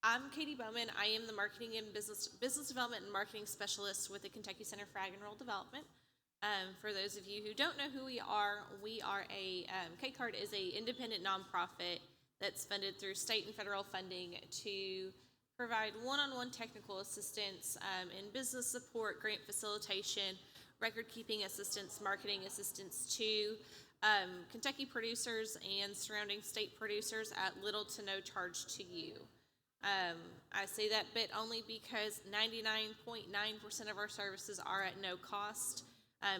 I'm Katie Bowman. I am the Marketing and Business Development and Marketing Specialist with the Kentucky Center for Ag and Rural Development. For those of you who don't know who we are K-Card is a independent nonprofit that's funded through state and federal funding to provide one-on-one technical assistance in business support, grant facilitation, record-keeping assistance, marketing assistance to Kentucky producers and surrounding state producers at little to no charge to you. I say that bit only because 99.9% of our services are at no cost,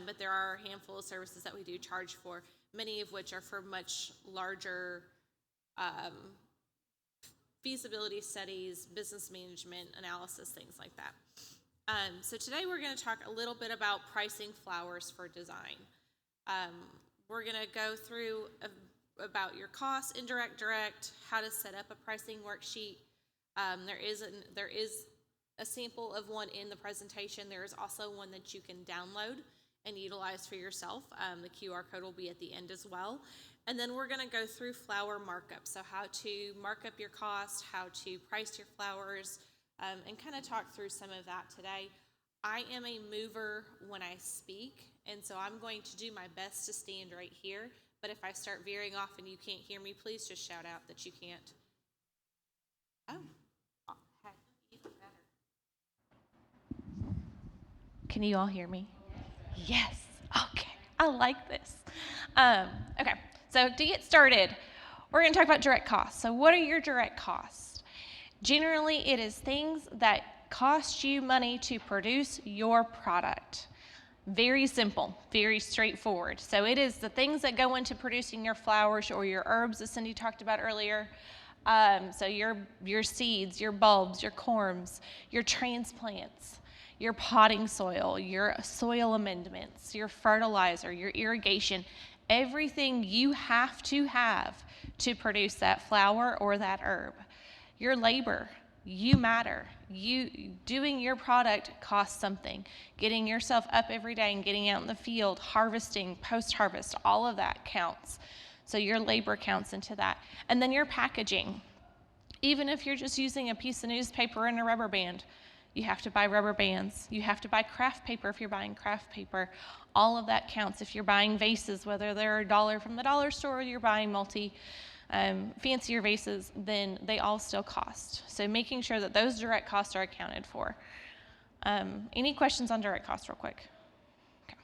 but there are a handful of services that we do charge for, many of which are for much larger feasibility studies, business management, analysis, things like that. So today we're going to talk a little bit about pricing flowers for design. We're going to go through about your costs, indirect, direct, how to set up a pricing worksheet. There is a sample of one in the presentation. There is also one that you can download and utilize for yourself. The QR code will be at the end as well. And then we're going to go through flower markup, so how to mark up your cost, how to price your flowers, and kind of talk through some of that today. I am a mover when I speak, and so I'm going to do my best to stand right here. But if I start veering off and you can't hear me, please just shout out that you can't. Even better. Can you all hear me? Yes. Okay. I like this. Okay. So to get started, we're going to talk about direct costs. So what are your direct costs? Generally, it is things that cost you money to produce your product. Very simple, very straightforward. So it is the things that go into producing your flowers or your herbs, as Cindy talked about earlier. So your seeds, your bulbs, your corms, your transplants, your potting soil, your soil amendments, your fertilizer, your irrigation, everything you have to produce that flower or that herb. Your labor, you matter. You doing your product costs something. Getting yourself up every day and getting out in the field, harvesting, post-harvest, all of that counts. So your labor counts into that. And then your packaging. Even if you're just using a piece of newspaper and a rubber band, you have to buy rubber bands. You have to buy craft paper if you're buying craft paper. All of that counts. If you're buying vases, whether they're $1 from the dollar store or you're buying fancier vases, then they all still cost. So making sure that those direct costs are accounted for. Any questions on direct costs real quick? Okay.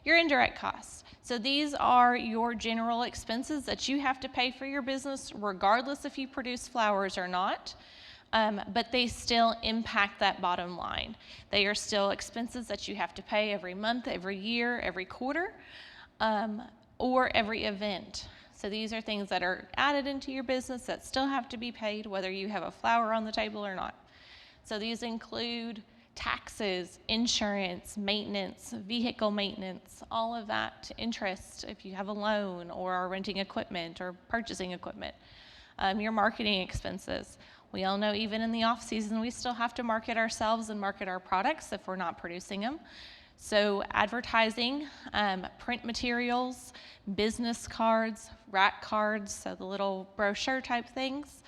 Your indirect costs. So these are your general expenses that you have to pay for your business, regardless if you produce flowers or not. But they still impact that bottom line. They are still expenses that you have to pay every month, every year, every quarter, or every event. So these are things that are added into your business that still have to be paid, whether you have a flower on the table or not. So these include taxes, insurance, maintenance, vehicle maintenance, all of that, interest if you have a loan or are renting equipment or purchasing equipment, your marketing expenses. We all know even in the off season, we still have to market ourselves and market our products if we're not producing them. So advertising, print materials, business cards, rack cards, so the little brochure type things,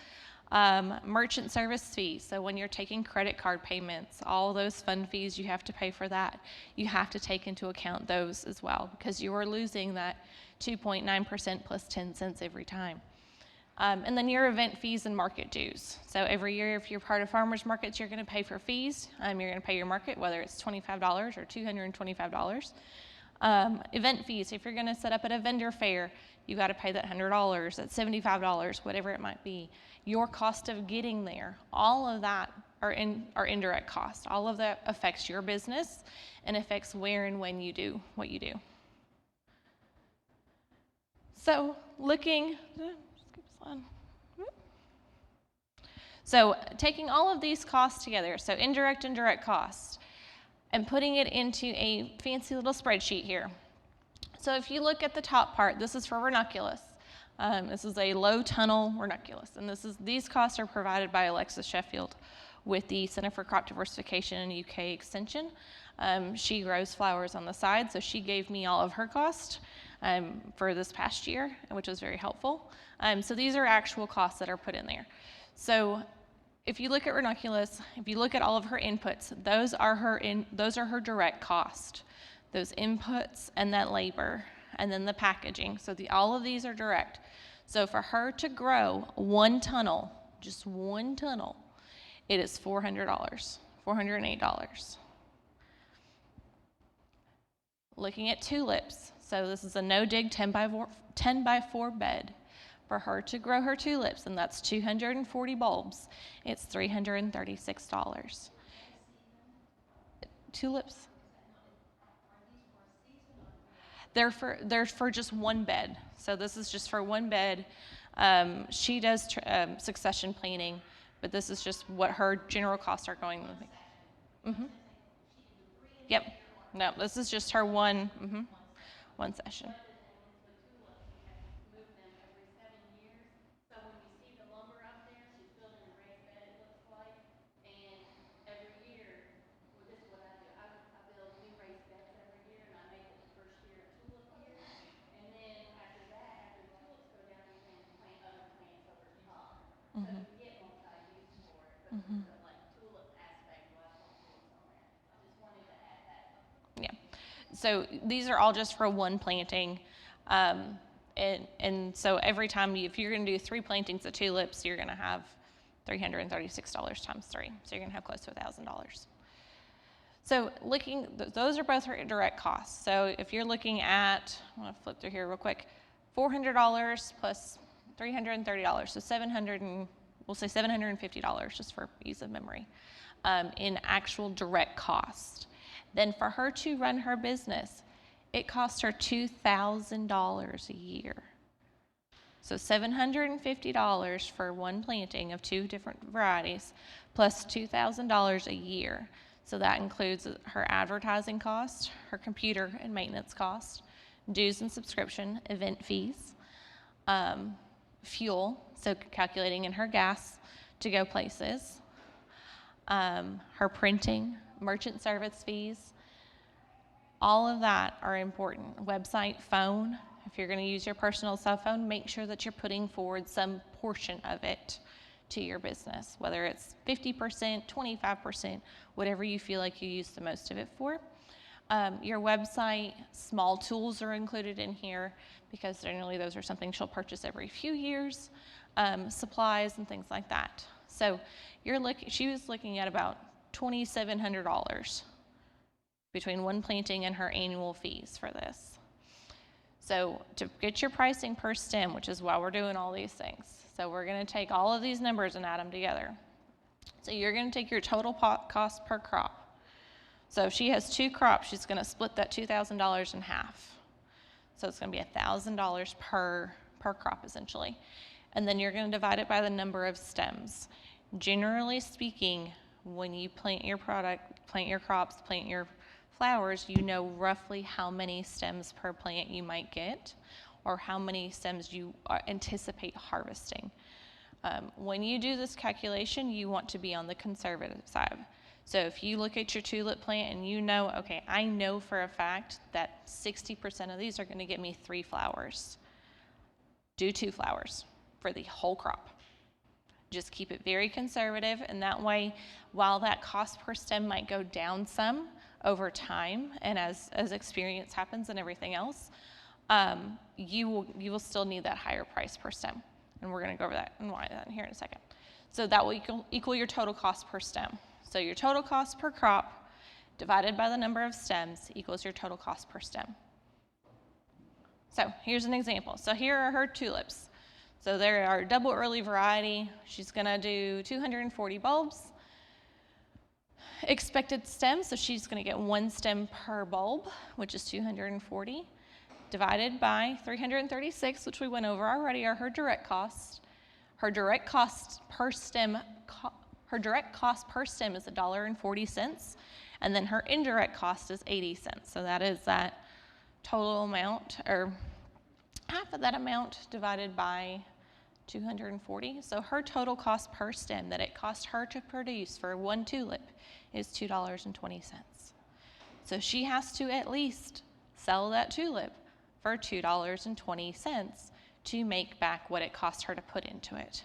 merchant service fees. So when you're taking credit card payments, all those fund fees, you have to pay for that. You have to take into account those as well because you are losing that 2.9% plus 10 cents every time. And then your event fees and market dues. So every year, if you're part of farmers markets, you're going to pay for fees. You're going to pay your market, whether it's $25 or $225. Event fees, if you're going to set up at a vendor fair, you got to pay that $100, that $75, whatever it might be. Your cost of getting there, all of that are indirect costs. All of that affects your business and affects where and when you do what you do. So So taking all of these costs together, so indirect and direct costs, and putting it into a fancy little spreadsheet here. So if you look at the top part, this is for ranunculus. This is a low tunnel ranunculus, and these costs are provided by Alexis Sheffield with the Center for Crop Diversification and UK Extension. She grows flowers on the side, so she gave me all of her cost for this past year, which was very helpful. So these are actual costs that are put in there. So if you look at ranunculus, if you look at all of her inputs, those are her direct cost. Those inputs and that labor, and then the packaging. So all of these are direct. So for her to grow one tunnel, just one tunnel, it is $400, $408. Looking at tulips, so this is a no-dig 10 by 4 bed. For her to grow her tulips, and that's 240 bulbs, it's $336. Tulips. They're for just one bed. So this is just for one bed. She does succession planting, but this is just what her general costs are going to be. Mm-hmm. Yep. No, this is just her one session. Yeah. So these are all just for one planting. And so every time, if you're going to do 3 plantings of tulips, you're going to have $336 times 3. So you're going to have close to $1,000. So those are both her direct costs. So if you're looking at, I'm going to flip through here real quick, $400 plus $330, so we'll say $750 just for ease of memory, in actual direct cost. Then for her to run her business, it costs her $2,000 a year. So $750 for one planting of 2 different varieties, plus $2,000 a year. So that includes her advertising cost, her computer and maintenance cost, dues and subscription, event fees, fuel, so calculating in her gas to go places, her printing, merchant service fees. All of that are important. Website, phone. If you're going to use your personal cell phone, make sure that you're putting forward some portion of it to your business, whether it's 50%, 25%, whatever you feel like you use the most of it for. Your website, small tools are included in here because generally those are something she'll purchase every few years, supplies and things like that. So she was looking at about $2,700 between one planting and her annual fees for this. So to get your pricing per stem, which is why we're doing all these things. So we're going to take all of these numbers and add them together. So you're going to take your total cost per crop. So if she has 2 crops, she's going to split that $2,000 in half. So it's going to be $1,000 per crop essentially. And then you're going to divide it by the number of stems. Generally speaking, when you plant your product, plant your crops, plant your flowers, you know roughly how many stems per plant you might get or how many stems you anticipate harvesting. When you do this calculation, you want to be on the conservative side. So if you look at your tulip plant and you know, okay, I know for a fact that 60% of these are going to get me 3 flowers. Do 2 flowers for the whole crop. Just keep it very conservative, and that way, while that cost per stem might go down some over time, and as experience happens and everything else, you will still need that higher price per stem. And we're going to go over that and why that in here in a second. So that will equal your total cost per stem. So your total cost per crop divided by the number of stems equals your total cost per stem. So here's an example. So here are her tulips. So they are double early variety. She's going to do 240 bulbs. Expected stems, so she's going to get 1 stem per bulb, which is 240, divided by 336, which we went over already, are her direct costs. Her direct cost per stem is $1.40, and then her indirect cost is 80 cents. So that is that total amount, or half of that amount divided by 240. So her total cost per stem that it cost her to produce for 1 tulip is $2.20. So she has to at least sell that tulip for $2.20 to make back what it cost her to put into it.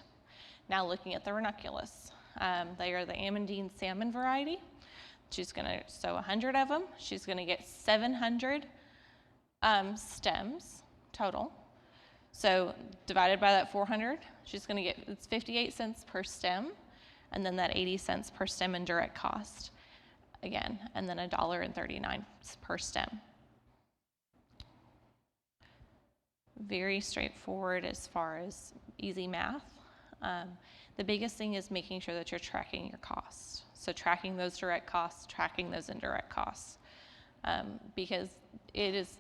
Now looking at the ranunculus. They are the Amandine salmon variety. She's going to sow 100 of them. She's going to get 700 stems total. So divided by that 400, she's going to get, it's 58 cents per stem, and then that 80 cents per stem in direct cost again, and then $1.39 per stem. Very straightforward as far as easy math. The biggest thing is making sure that you're tracking your costs. So tracking those direct costs, tracking those indirect costs. Because it is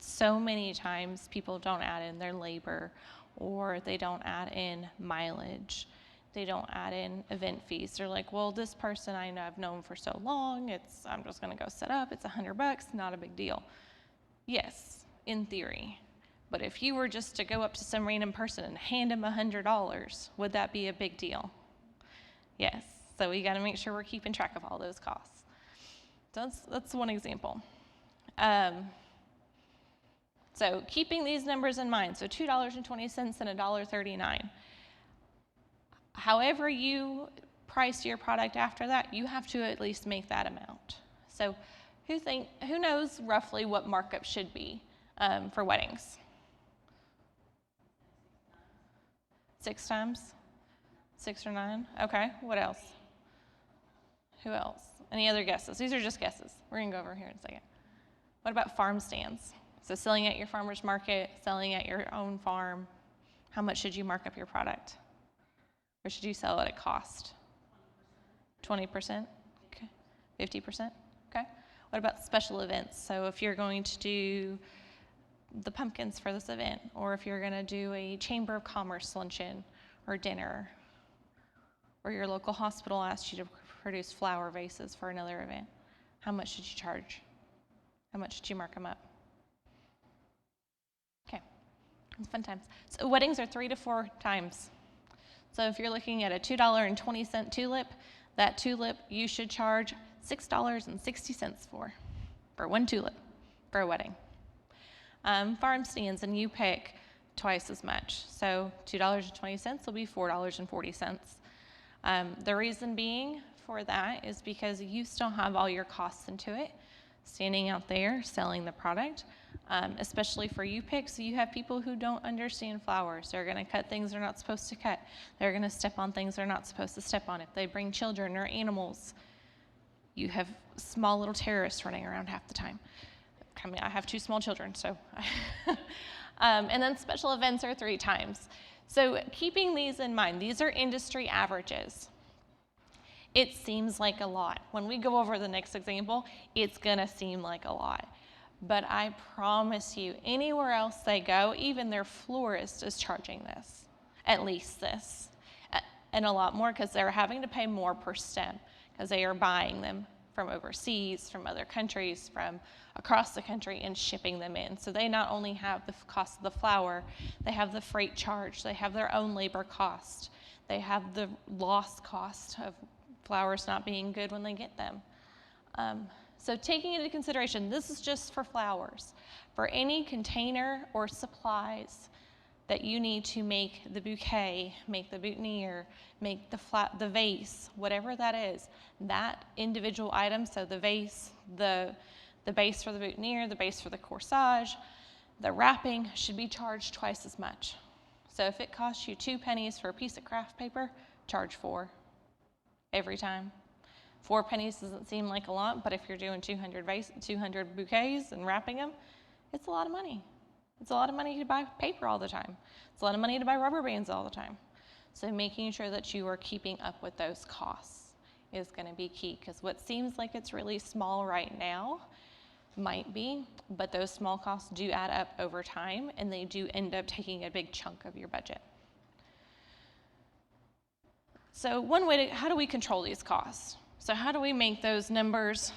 so many times people don't add in their labor, or they don't add in mileage. They don't add in event fees. They're like, well, this person I know I've known for so long, I'm just gonna go set up, it's $100, not a big deal. Yes, in theory. But if you were just to go up to some random person and hand them $100, would that be a big deal? Yes, so we gotta make sure we're keeping track of all those costs. So that's one example. So keeping these numbers in mind, so $2.20 and $1.39. However you price your product after that, you have to at least make that amount. So who knows roughly what markup should be for weddings? 6 times? 6 or 9? Okay, what else? Who else? Any other guesses? These are just guesses. We're gonna go over here in a second. What about farm stands? So selling at your farmer's market, selling at your own farm, how much should you mark up your product? Or should you sell it at cost? 20%? Okay. 50%? Okay. What about special events? So if you're going to do the pumpkins for this event, or if you're gonna do a Chamber of Commerce luncheon or dinner, or your local hospital asks you to produce flower vases for another event, how much should you charge? How much should you mark them up? Okay, it's fun times. So weddings are 3 to 4 times. So if you're looking at a $2.20 tulip, that tulip you should charge $6.60 for one tulip for a wedding. Farm stands, and you pick twice as much. So $2.20 will be $4.40. The reason being for that is because you still have all your costs into it, standing out there selling the product, especially for you pick. So you have people who don't understand flowers. They're going to cut things they're not supposed to cut. They're going to step on things they're not supposed to step on. If they bring children or animals, you have small little terrorists running around half the time. I mean, I have 2 small children, so. And then special events are 3 times. So keeping these in mind, these are industry averages. It seems like a lot. When we go over the next example, it's gonna seem like a lot. But I promise you, anywhere else they go, even their florist is charging this, at least this, and a lot more, because they're having to pay more per stem, because they are buying them from overseas, from other countries, from across the country, and shipping them in. So they not only have the cost of the flower, they have the freight charge, they have their own labor cost, they have the lost cost of flowers not being good when they get them. So taking into consideration, this is just for flowers. For any container or supplies that you need to make the bouquet, make the boutonniere, make the vase, whatever that is, that individual item, so the vase, the base for the boutonniere, the base for the corsage, the wrapping, should be charged twice as much. So if it costs you 2 pennies for a piece of craft paper, charge 4 every time. 4 pennies doesn't seem like a lot, but if you're doing 200 bouquets and wrapping them, it's a lot of money. It's a lot of money to buy paper all the time. It's a lot of money to buy rubber bands all the time. So making sure that you are keeping up with those costs is going to be key, because what seems like it's really small right now might be, but those small costs do add up over time, and they do end up taking a big chunk of your budget. So one way to, how do we control these costs? So how do we make those numbers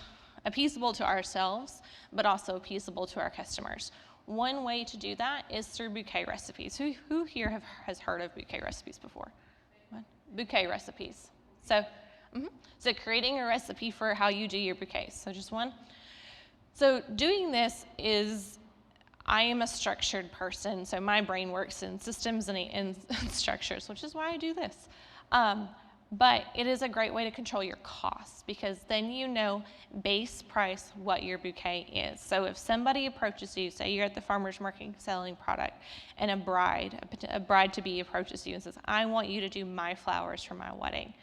appeasable to ourselves, but also appeasable to our customers? One way to do that is through bouquet recipes. Who here has heard of bouquet recipes before? What? Bouquet recipes. So creating a recipe for how you do your bouquets. So just one. So doing this is, I am a structured person, so my brain works in systems and structures, which is why I do this. But it is a great way to control your costs, because then you know base price what your bouquet is. So if somebody approaches you, say you're at the farmer's market selling product, and a bride-to-be approaches you and says, I want you to do my flowers for my wedding.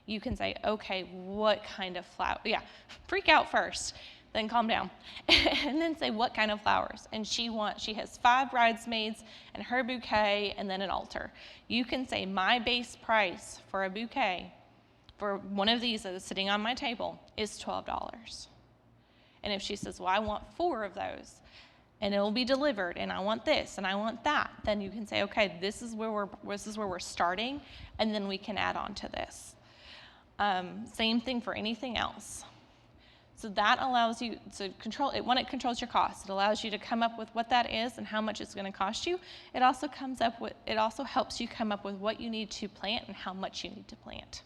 You can say, okay, what kind of flower? Yeah, freak out first, then calm down. And then say, what kind of flowers? And she has 5 bridesmaids and her bouquet and then an altar. You can say, my base price for a bouquet for one of these that is sitting on my table is $12. And if she says, well, I want 4 of those, and it will be delivered, and I want this, and I want that, then you can say, okay, this is where we're starting, and then we can add on to this. Same thing for anything else. So that allows you to control it. When it controls your costs, it allows you to come up with what that is and how much it's going to cost you. It also helps you come up with what you need to plant and how much you need to plant.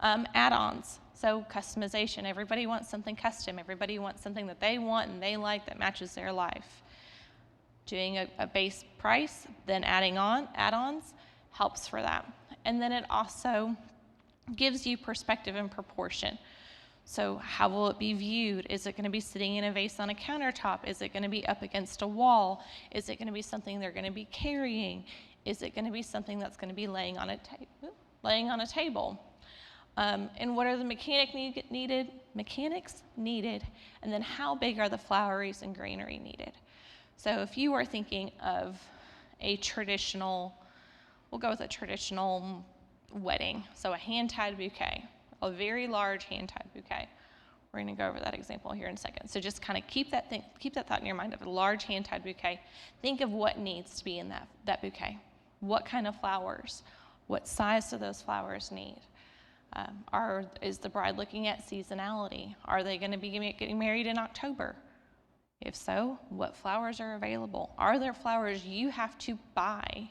Add-ons, so customization. Everybody wants something custom. Everybody wants something that they want and they like that matches their life. Doing a base price, then adding on add-ons helps for that. And then it also gives you perspective and proportion. So how will it be viewed? Is it going to be sitting in a vase on a countertop? Is it going to be up against a wall? Is it going to be something they're going to be carrying? Is it going to be something that's going to be laying on a table? And what are the mechanics needed? And then how big are the floweries and greenery needed? So if you are thinking of a traditional, we'll go with a traditional wedding, so a hand-tied bouquet, a very large hand-tied bouquet. We're going to go over that example here in a second. So just kind of keep that thought in your mind of a large hand-tied bouquet. Think of what needs to be in that bouquet. What kind of flowers? What size do those flowers need? Is the bride looking at seasonality? Are they going to be getting married in October? If so, what flowers are available? Are there flowers you have to buy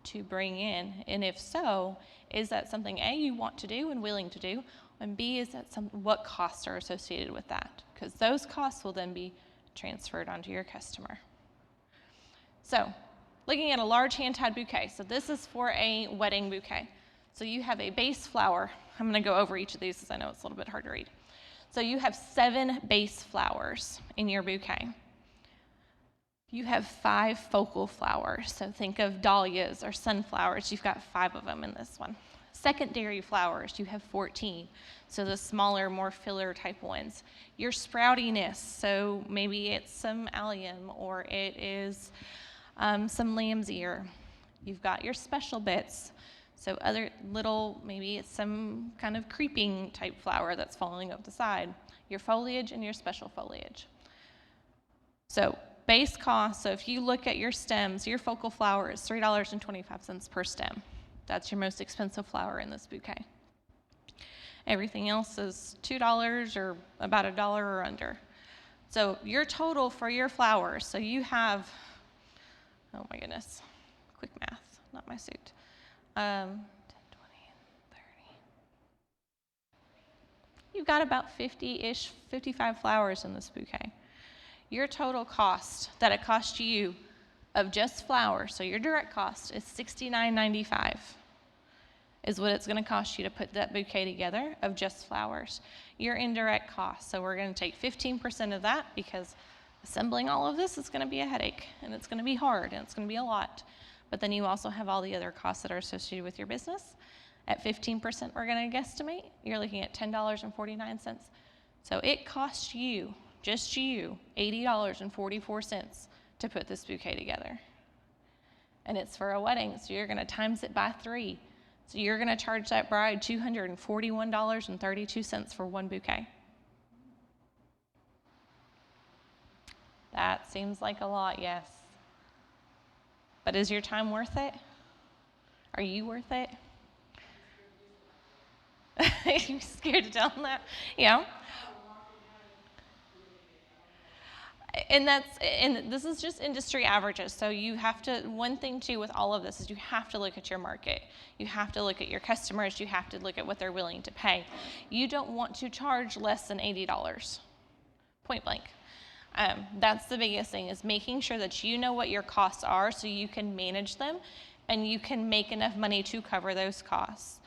to bring in? And if so, is that something A, you want to do and willing to do, and B, is that what costs are associated with that? Because those costs will then be transferred onto your customer. So looking at a large hand-tied bouquet. So this is for a wedding bouquet. So you have a base flower. I'm going to go over each of these because I know it's a little bit hard to read. So you have 7 base flowers in your bouquet. You have 5 focal flowers, so think of dahlias or sunflowers. You've got 5 of them in this one. Secondary flowers, you have 14, so the smaller, more filler type ones. Your sproutiness, so maybe it's some allium or it is some lamb's ear. You've got your special bits, so other little, maybe it's some kind of creeping type flower that's falling up the side. Your foliage and your special foliage. So base cost, so if you look at your stems, your focal flower is $3.25 per stem. That's your most expensive flower in this bouquet. Everything else is $2 or about $1 or under. So your total for your flowers, so you have, oh my goodness, quick math, not my suit. 10, 20, 30. You've got about 50-ish, 55 flowers in this bouquet. Your total cost that it cost you of just flowers, so your direct cost is $69.95 is what it's going to cost you to put that bouquet together of just flowers. Your indirect cost, so we're going to take 15% of that because assembling all of this is going to be a headache and it's going to be hard and it's going to be a lot. But then you also have all the other costs that are associated with your business. At 15%, we're going to guesstimate, you're looking at $10.49. So it costs you, just you, $80.44 to put this bouquet together. And it's for a wedding, so you're going to times it by 3. So you're going to charge that bride $241.32 for one bouquet. That seems like a lot, yes. But is your time worth it? Are you worth it? You're scared to tell them that? Yeah. And this is just industry averages. So you have to, one thing too with all of this is you have to look at your market. You have to look at your customers. You have to look at what they're willing to pay. You don't want to charge less than $80, point blank. That's the biggest thing, is making sure that you know what your costs are so you can manage them and you can make enough money to cover those costs.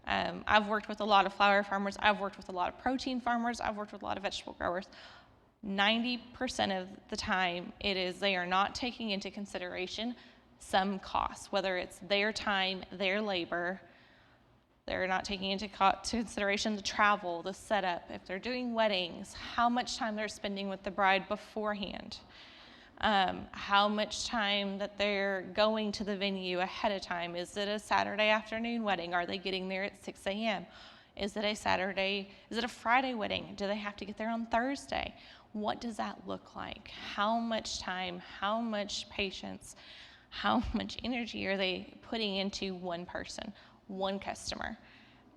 I've worked with a lot of flower farmers. I've worked with a lot of protein farmers. I've worked with a lot of vegetable growers. 90% of the time, it is they are not taking into consideration some costs, whether it's their time, their labor. They're not taking into consideration the travel, the setup. If they're doing weddings, how much time they're spending with the bride beforehand. How much time that they're going to the venue ahead of time. Is it a Saturday afternoon wedding? Are they getting there at 6 a.m.? Is it a Friday wedding? Do they have to get there on Thursday? What does that look like? How much time, how much patience, how much energy are they putting into one person, one customer,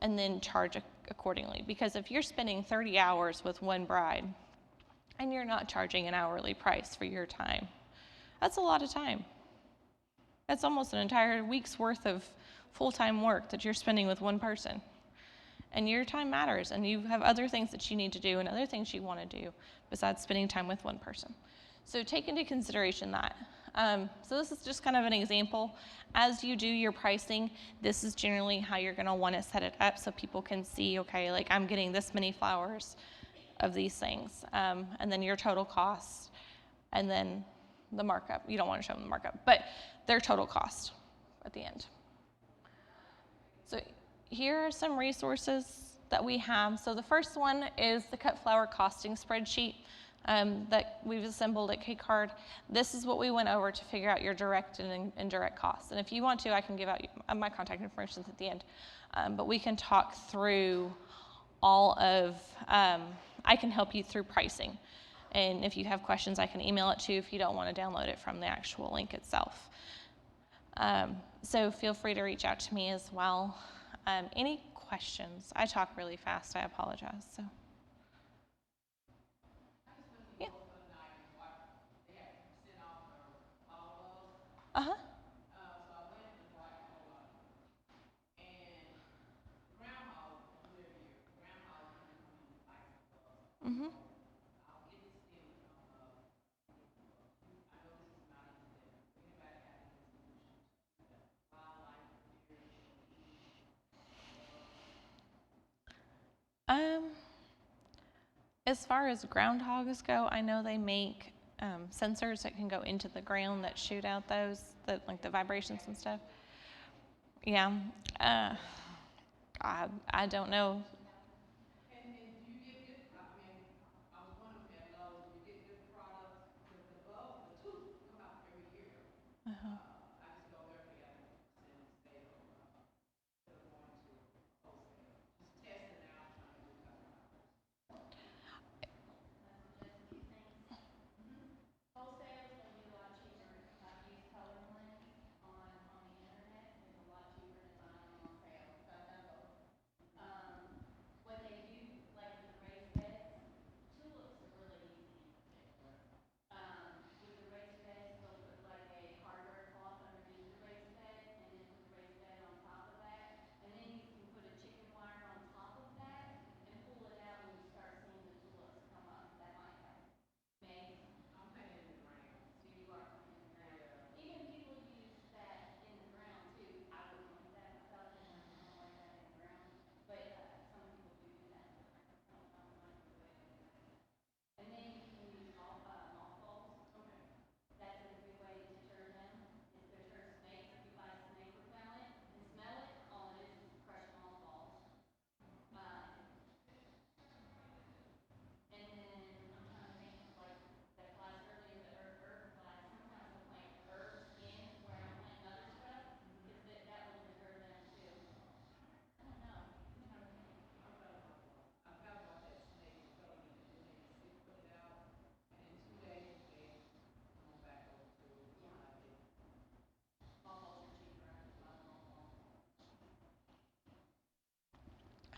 and then charge accordingly? Because if you're spending 30 hours with one bride, and you're not charging an hourly price for your time, that's a lot of time. That's almost an entire week's worth of full-time work that you're spending with one person. And your time matters, and you have other things that you need to do and other things you want to do besides spending time with one person. So take into consideration that. So this is just kind of an example. As you do your pricing, this is generally how you're going to want to set it up so people can see, okay, like I'm getting this many flowers of these things, and then your total cost, and then the markup. You don't want to show them the markup, but their total cost at the end. So here are some resources that we have. So the first one is the cut flower costing spreadsheet that we've assembled at K-Card. This is what we went over to figure out your direct and indirect costs. And if you want to, I can give out my contact information at the end. But we can talk through all of, I can help you through pricing. And if you have questions, I can email it to you if you don't want to download it from the actual link itself. So feel free to reach out to me as well. Any questions? I talk really fast. I apologize. So. Yeah. Uh-huh. Mm-hmm. Um, as far as groundhogs go, I know they make sensors that can go into the ground that shoot out like the vibrations and stuff. Yeah. I don't know. Uh-huh.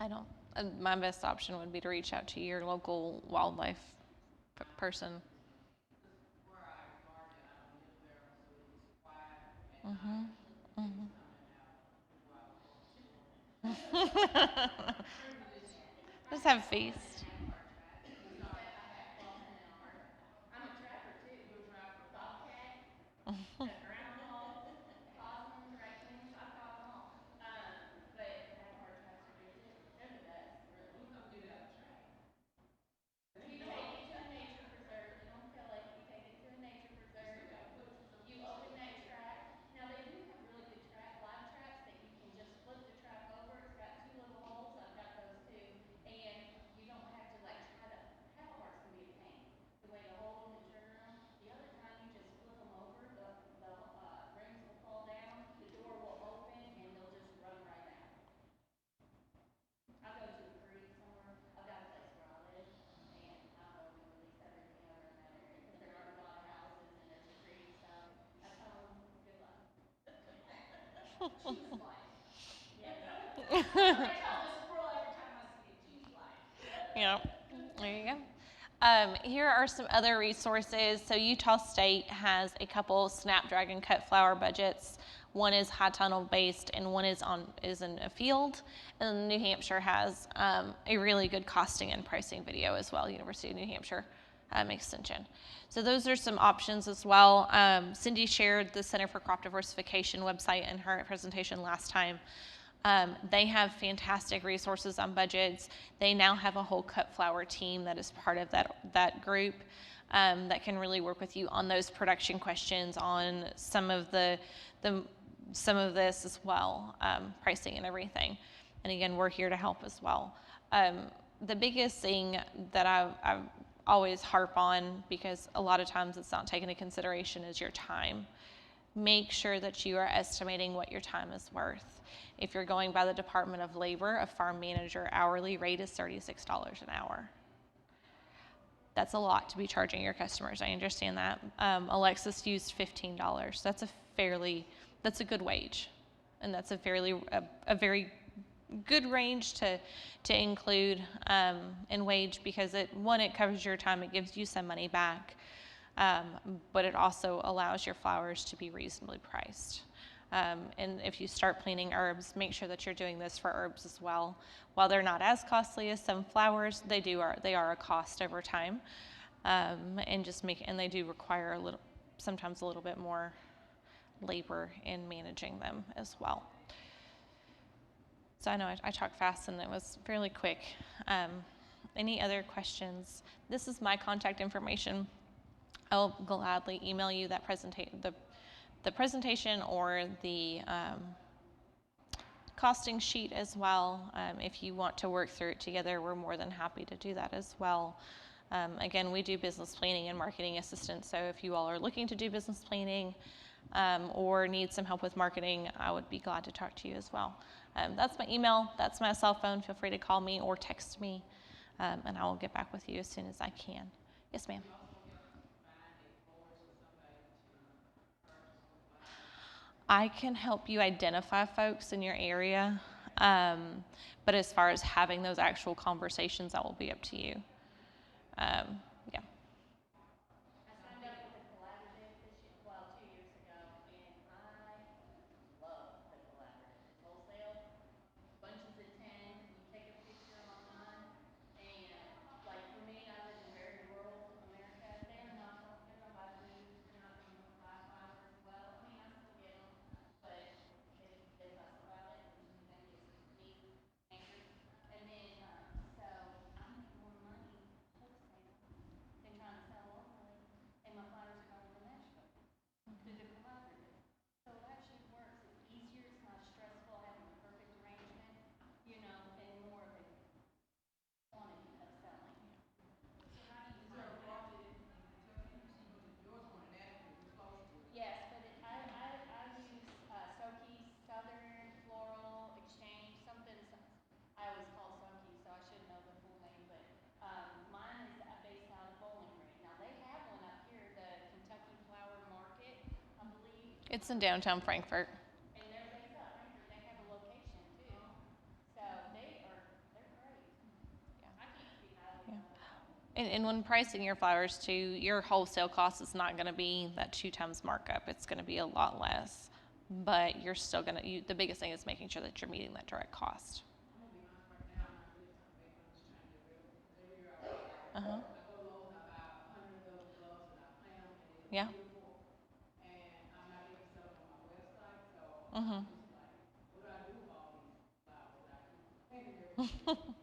I don't. My best option would be to reach out to your local wildlife person. Mm-hmm. Mm-hmm. Just have a feast. Yeah, there you go. Here are some other resources. So Utah State has a couple Snapdragon cut flower budgets. One is high tunnel based, and one is in a field. And New Hampshire has a really good costing and pricing video as well. University of New Hampshire extension. So those are some options as well. Cindy shared the Center for Crop Diversification website in her presentation last time. They have fantastic resources on budgets. They now have a whole cut flower team that is part of that group that can really work with you on those production questions, on some of some of this as well, pricing and everything. And again, we're here to help as well. The biggest thing that I always harp on, because a lot of times it's not taken into consideration, is your time. Make sure that you are estimating what your time is worth. If you're going by the Department of Labor, a farm manager hourly rate is $36 an hour. That's a lot to be charging your customers. I understand that. Alexis used $15. That's a good wage, and that's a very good range to include in wage, because it covers your time, it gives you some money back, but it also allows your flowers to be reasonably priced. And if you start planting herbs, make sure that you're doing this for herbs as well. While they're not as costly as some flowers, they are a cost over time, and they do require sometimes a little bit more labor in managing them as well. So I know I talked fast and it was fairly quick. Any other questions? This is my contact information. I'll gladly email you that the presentation or the costing sheet as well. If you want to work through it together, we're more than happy to do that as well. Again, we do business planning and marketing assistance, so if you all are looking to do business planning or need some help with marketing, I would be glad to talk to you as well. That's my email, that's my cell phone. Feel free to call me or text me, and I will get back with you as soon as I can. Yes, ma'am. I can help you identify folks in your area, but as far as having those actual conversations, that will be up to you. Yeah. I signed up with the collaborative this year, 2 years ago, and I love the collaborative. It's wholesale, bunches of 10. You take a picture online, and like for me, I live in very rural America. They're not gonna buy food. They're not gonna buy flowers. Well, I mean, I still get them, but they fuss about it and think it's me angry. And then so I make more money wholesale than trying to sell locally, and my flowers are going to Mexico through the collaborative. So it actually works. It's easier. It's not stressful having a perfect arrangement, and more of a quantity of selling. So how do you find that? Yes, but I use Soki Southern Floral Exchange, something. I always call Soki, so I should know the full name, but mine is based out of Bowling Green. Now they have one up here, the Kentucky Flower Market, I believe. It's in downtown Frankfort. And they're based out of Frankfort. They have a location too, so they're great. I can't speak highly enough about them. And when pricing your flowers too, your wholesale cost is not going to be that 2 times markup. It's going to be a lot less, but you're still going to, the biggest thing is making sure that you're meeting that direct cost. I'm gonna be honest, right now, I'm not really trying to make money, I'm just trying to get rid of them, because every year Uh-huh. I go to Lowe's, I buy 100 of those gloves and I plant them and they look Yeah. beautiful. And I'm not able to sell them on my website, so Mm-hmm. I'm just like, what do I do with all these flowers? I keep planting everything.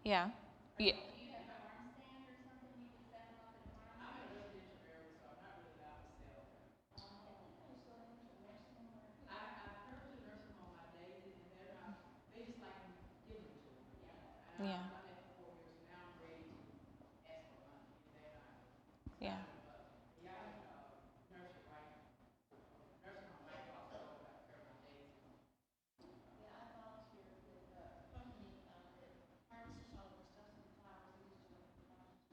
Yeah. Yeah. Do you have a farm stand or something you could set them up at a farm I'm in stand? a residential area, so I'm not really allowed to sell there. I think I used to go into a nursing home or. I've turned to a nursing home, my days, and they're not, they just like me giving them to them, Yeah. And I've done that for 4 years, so now I'm ready to ask for money, and they're not. Yeah. Y'all have nursery right, nursing home right across the road, like Paramount Daisies. Yeah, I volunteered with a company that harvests all the stuff from flowers and used to work with flowers.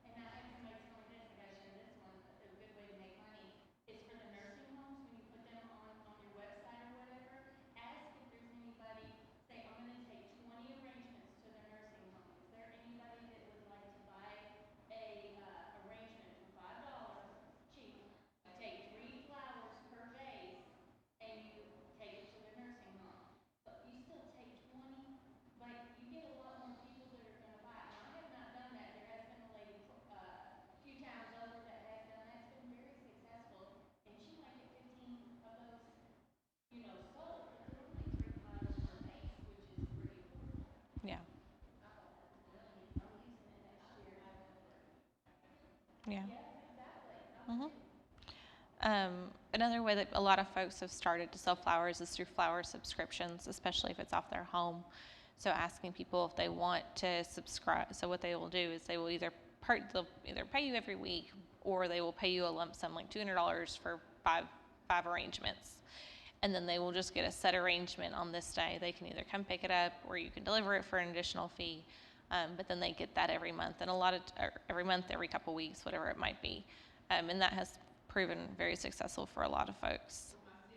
And now, if somebody's going this, I gotta share this one. A good way to make money is for the nursing homes. When you put them on your Another way that a lot of folks have started to sell flowers is through flower subscriptions, especially if it's off their home. So asking people if they want to subscribe. So what they will do is they will they'll either pay you every week, or they will pay you a lump sum, like $200 for five arrangements. And then they will just get a set arrangement on this day. They can either come pick it up, or you can deliver it for an additional fee. But then they get that every month, and every month, every couple weeks, whatever it might be. And that has proven very successful for a lot of folks.